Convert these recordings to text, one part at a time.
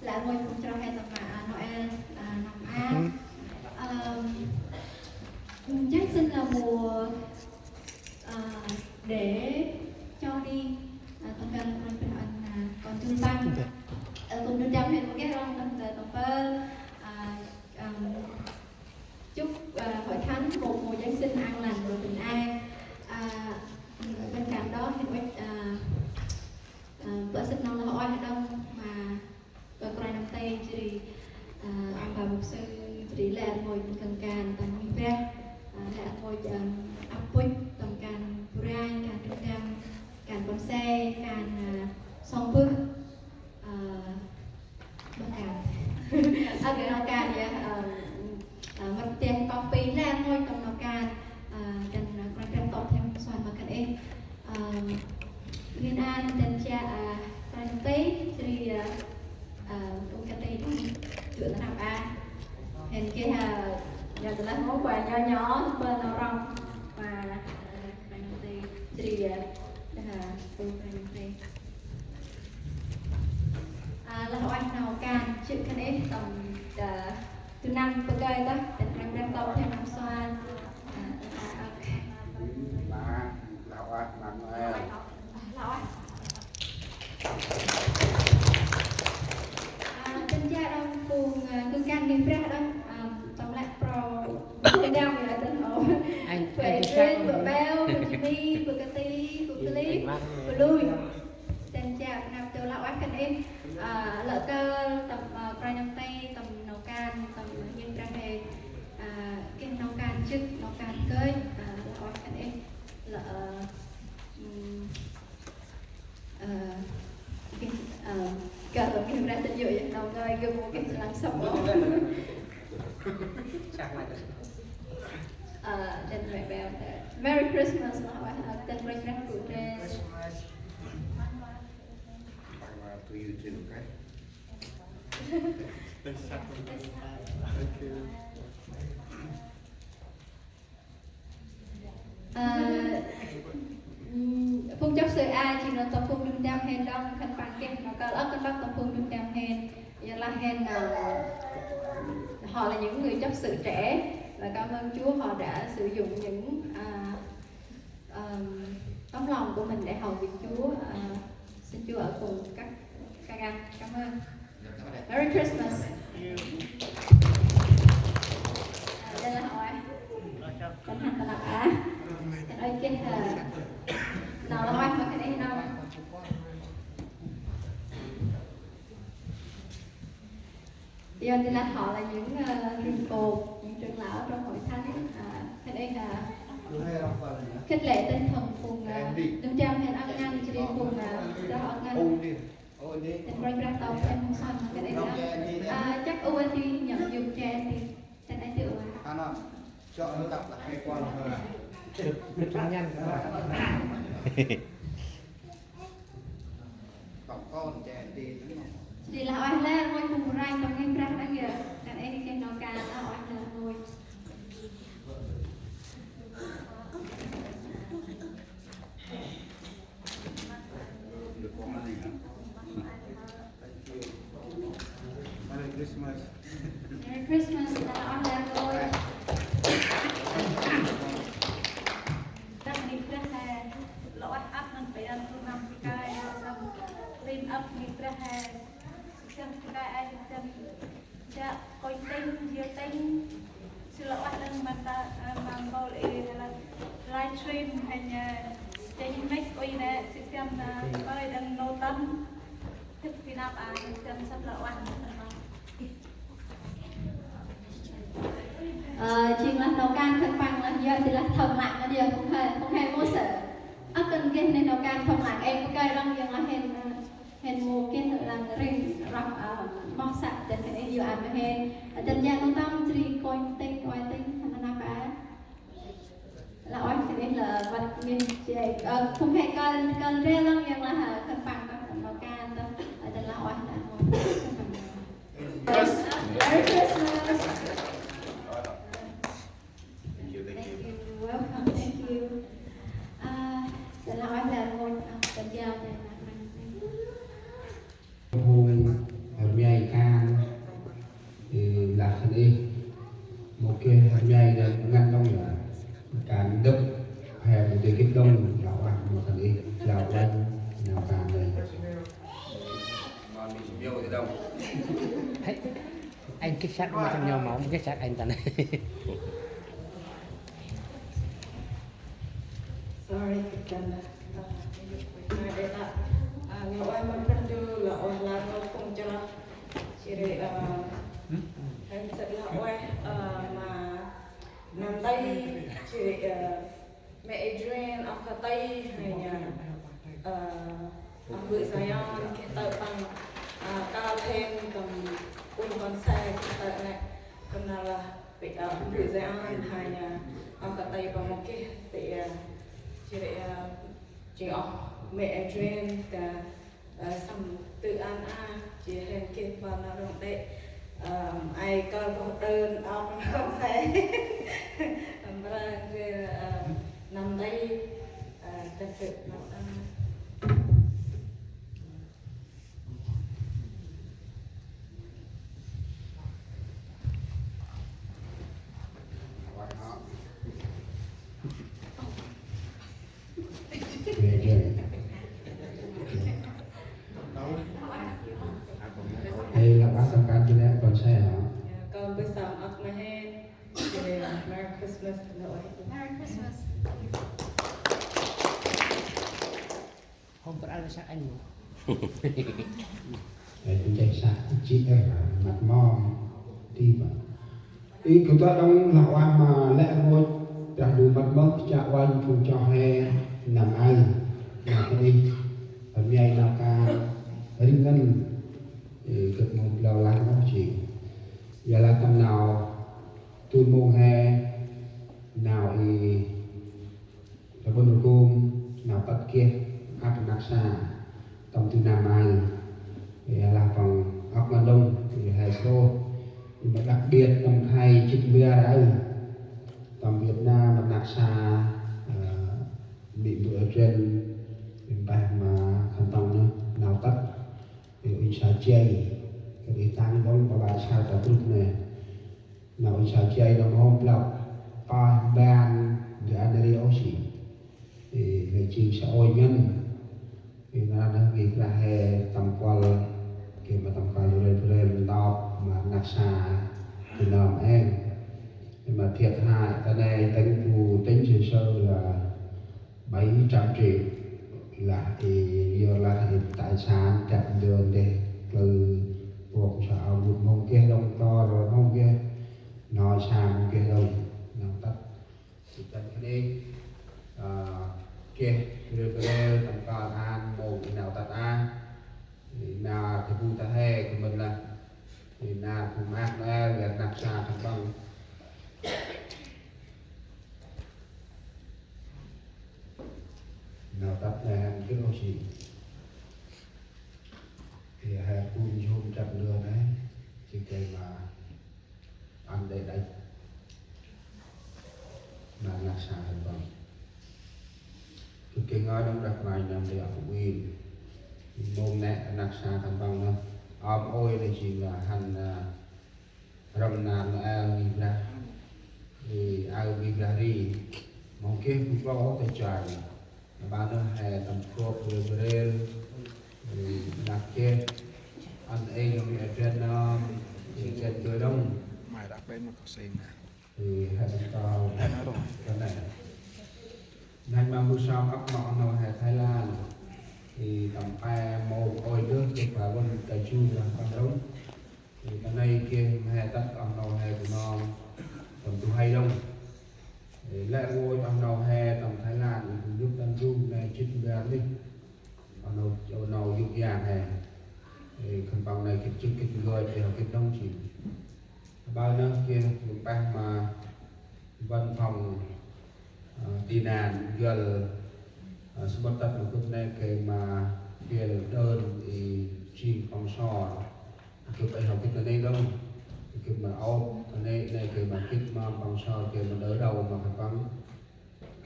là ngồi cùng cho hay tập Noel năm A. Chắc xin là mùa để cho đi tổng cần còn chưa tăng cùng được trăm hay một cái rong tổng tổng chúc hội thánh một mùa Giáng sinh an lành và bình an. Bên cạnh đó thì bữa sinh non là hỏi đông mà coi năm tây thì ông bà mục sư thì là ngồi cần càn tầm mi ra là ngồi áp bút tầm càn burai càn trung càn càn con xe càn song bước bất càn cái nó càn vậy mặt tiền copy là ngồi cầm nó càn dan con top thêm soạn mà cần em Liên An dan cha tay thì ông cái đây chuyện nào hình kia giờ tôi lấy món quà nhỏ nhỏ bên nào rong và thì là hỏi nào can chuyện cái đấy tầm từ năm tới đây đó tình đang tàu theo năm xoan trên cha đông cùng cương can game ra đó tổng lại pro trên đeo người là tên ổ về trên vừa beo vừa chimi vừa cati vừa clip vừa lui trên cha nam tiêu lão ác cần em lỡ cơ tầm prai năm tay tầm nấu can tầm nhân ra về cái nấu can trước nấu can cơi lão ác cần em lỡ cả tầm game ra tên dội đầu người gương một cái lăng sập then right about that. Merry Christmas lah, then bring back to this. To you too, okay? Phung chấp sự ai chỉ là tập phung đun đam hen đông khăn phản kia nó có ớt cái tập phung đun đam hen giờ là hen họ là những người chấp sự trẻ và cảm ơn Chúa họ đã sử dụng những tấm lòng của mình để hầu việc Chúa. Xin Chúa ở cùng các anh. Cảm ơn. Merry Christmas. Đây là hỏi con hành là ơi cái nào là hoan mà cái này đâu giờ thì là họ là những rừng cột, những trưởng lão trong hội thánh. Thế đây là khích lệ tinh thần cùng đứng trăm hay ăn ăn cho đi cùng đó ăn ăn tình quay ra tàu em không sao cái đấy là chắc UNT nhận dùng cho em thì cái đấy tự chọn cặp là hay quan hơn được trang nhân tổng con trẻ thì là oai lên ngồi cùng rai trong game ra đó kìa cái đấy cái nó ca đó oai lên ngồi được có gì hả? Merry Christmas. Merry Christmas là oai lên ngồi Đặc biệt là lỗi áp mình phải ăn từ năm cái xong lên áp nghiệp ra hè xem cái anh xem đã coi tên nhiều tên sự lỗi lên mà ta mang vào là livestream hay trên make coi nè xem coi đang nô tâm thích vì nào xem sắp lỗi chuyện là nấu can thân bằng là giờ thì là thầm lặng là giờ không hề vô sợ cần cái này nấu can thầm lặng em có cây rong giờ là hèn một cái làm rình rong mọc sạch để phải vừa ăn mà hèn tình gia nấu tâm thì coi tên thành là bà là ôi thì đây là vật mình không hề cần ra lắm nhưng là thân bằng con nấu can đâu đây là ôi là Merry Christmas. Welcome, thank you. Sẽ là anh là ngôi tận giao này là hôn ở nhà nhiều cái đâu Anh kích sát mà thằng nhỏ máu kích sát anh ta này. Sorry, Kanda. Ada tak? Ngawai makan tu lah orang lain pun cerah. Ciri anh sẽ là quay mà nằm tay chị mẹ Adrian ông cả tay này nhà ông gửi Zion cái tờ bằng cao thêm cầm quân con xe cái tờ này còn là bị ông gửi Zion hai nhà ông cả tay bằng một cái thì chị ông mẹ Adrian cả xong tự ăn chị hẹn kết vào nào rộng đấy ai coi có đơn ông không phải nằm đây thật sự Đây là bác tham can cho em còn xe hả? con bây giờ ấp mà hen Merry Christmas rồi Merry Christmas. Không có ai sát anh. Để chúng chạy sát chị ở mặt mò đi mà. Ý của tôi đông là oan mà lẽ ngôi đã đủ mặt mất chạ oan cùng cho hè nằm ai là cái đi ở miền nào ca rinh ngân thì cực một lâu lắng đó chị giờ là tầm nào tôi mong hè nào thì cho bên cung nào tất kia áp nạc xa tầm từ nam ai thì là phòng ốc ngân đông thì hay số nhưng mà đặc biệt tầm hay chích bia đấy tầm Việt Nam và nạc xa bị bữa trên miền Bắc mà không tông nữa nào tất thì in sao chơi cái đi tăng đông và bài sao cả lúc này nào in sao chơi đồng hôm lọc pa ban để anh đi áo xỉ thì về chiều sẽ ôi nhân thì nó nghĩ là hè tầm qua khi mà tầm qua lên đọc mà nạc xa thì nằm em nhưng mà thiệt hại cái này tính phù tính sơ là 700 triệu là thì giờ là hiện tại sản chặt đường để từ buộc sợ một mông kia đông to rồi mông kia nói sang mông kia đông nào tắt thì tận cái này kia rồi tầm còn an một nào tắt an thì nào cái bu ta he của mình là thì nào cùng ác nó là nạp xa thành bằng nào tập này ăn cái đồ gì thì hai cuốn zoom chặt lừa đấy chỉ cái mà ăn để đấy là nạc xa thành bằng cái ngói đông đặc này nằm để ở phụ yên môn nẹ nạc xa thành bằng đó ôm ôi đây chỉ là hành rồng nàn nó ăn đi ra thì ăn đi ra đi mong kia cũng có cái trời bạn nó hè tầm cột rồi đặt kia anh ấy ở trên trên cửa đông mày đặt đây mà có xem thì hệ tàu cái này ngày mà mua xong ấp ngọn nó hè Thái Lan thì tầm pa một ôi nước thì phải bên Tây Chu là con đúng thì cái này kia hè tất ông nó hè của nó tầm tu hay đông lẽ ngôi ông nào hè tầm Thái Lan thì giúp tân du này chích gan đi ông nào giúp vàng hè thì phần bằng này cái chích cái người thì cái đông chỉ bao nhiêu kia những bang mà văn phòng tị nạn gần sắp tập một chút này cái mà kia đơn thì chỉ phòng sò cái bài học cái này đông cái mà ôm cái này cái mà kích mà bằng sò cái mà đỡ đầu mà phải bằng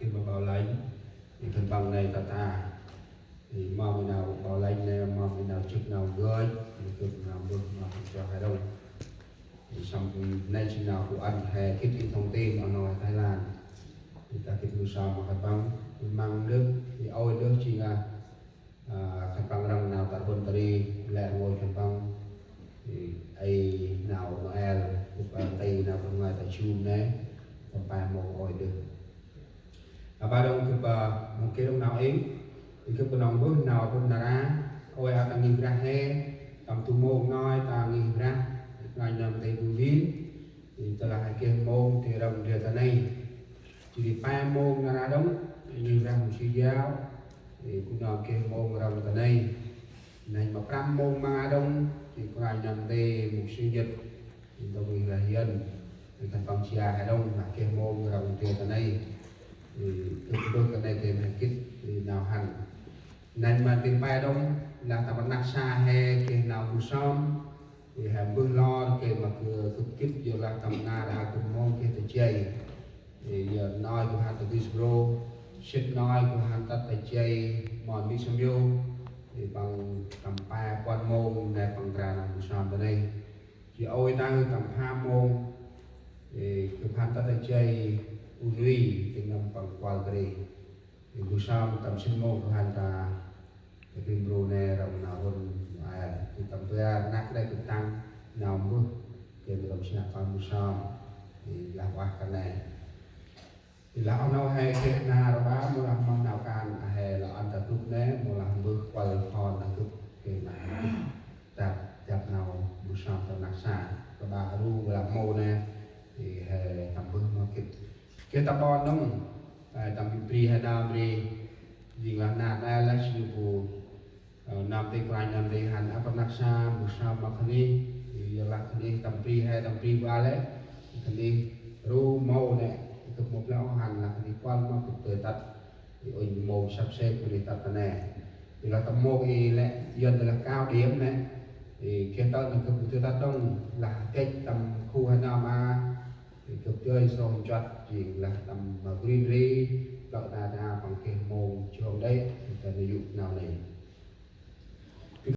cái mà bảo lãnh thì phần bằng này ta thì mà mình nào bảo lãnh này mà mình nào chức nào gơi thì cái nào được mà cho hai đông thì xong nay chỉ nào của anh hè kích cái thông tin ở ngoài Thái Lan thì ta kích mua sao mà phải bằng mang nước thì ôi nước chỉ là phần bằng rằng nào tại quân ta đi lẹ ngồi phần bằng mô ôi được ba đông cứ một cái đông nào ấy thì cứ nòng bước nào cũng là ra ôi ta nhìn ra he tầm tu môn nói ta nhìn ra ngày nằm tại bùi viên thì ta là hai cái môn thì đồng điều ta này chỉ đi ba môn ra đóng nhìn ra một sư giáo thì cũng nói cái môn đồng ta này này mà 5 môn ma đông thì ngày nằm tại một sư dịch thì ta mình là dân thì thành phong chia hai đông là cái môn đồng điều ta này thì tôi cái này thì mình kích thì nào hành nên mà tiền bài đông là tập nát xa hè cái nào cũng xong thì hàm bước lo cái mà cứ thực kích giờ là tầm na đã cùng mong cái tự chơi thì giờ nói của hắn tự disro shit nói của hắn tất tự chơi mọi mi xong vô thì bằng tầm 3 quan môn này bằng ra làm xong tới đây chỉ ôi đang tầm 2 môn thì cứ hắn tất tự chơi unuy thì nằm bằng quan cái thì buổi sáng tầm sinh môn của hắn ta cái bro này rộng nào hơn thì tầm tôi nát đây cũng tăng nào bước cái tầm sinh con buổi sáng thì là qua cái này thì là ông nào hay cái na rồi bá mua làm món nào can hay là ăn tập lúc đấy mua làm bước qua lần hòn là lúc cái này tập nào buổi sáng tầm nát xa và bà ru làm mô này thì hay tầm bước nó cái tập bon đúng tầm pri hay nam pri vì là nát đây là sự vụ nam tây quanh nam tây hành áp nát xa buổi sáng mà khani thì là khani tầm pri hay tầm pri ba đấy khani ru mô này cực một lão hành là khani quan mà cực tới tắt thì ôi mô sắp xếp của đi tắt này thì là tầm mô thì lại dân là cao điểm này thì cái tên là cực tới tắt đông là cách tầm khu hay nào mà thì cực chơi so hình chặt chỉ là tầm greenery đợi ta ra bằng cái môn trường đấy thì ví dụ nào này